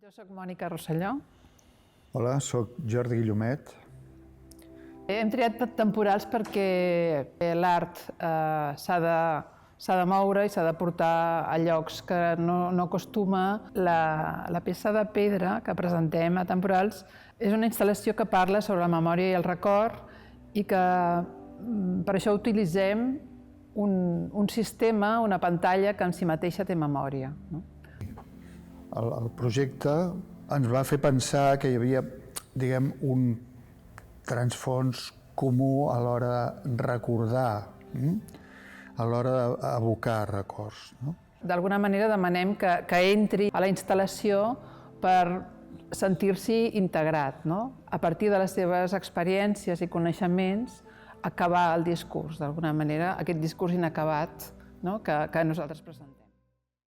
Jo soc Mònica Rosselló. Hola, soc Jordi Guillomet. Hem triat temporals perquè l'art s'ha de moure i s'ha de portar a llocs que no acostuma. La peça de pedra que presentem a temporals és una instal·lació que parla sobre la memòria i el record i que per això utilitzem un sistema, una pantalla que en si mateixa té memòria. El projecte ens va fer pensar que hi havia, diguem, un transfons comú a l'hora de recordar, a l'hora d'evocar records. D'alguna manera demanem que entri a la instal·lació per sentir-s'hi integrat, a partir de les seves experiències i coneixements, acabar el discurs, d'alguna manera, aquest discurs inacabat que nosaltres presentem.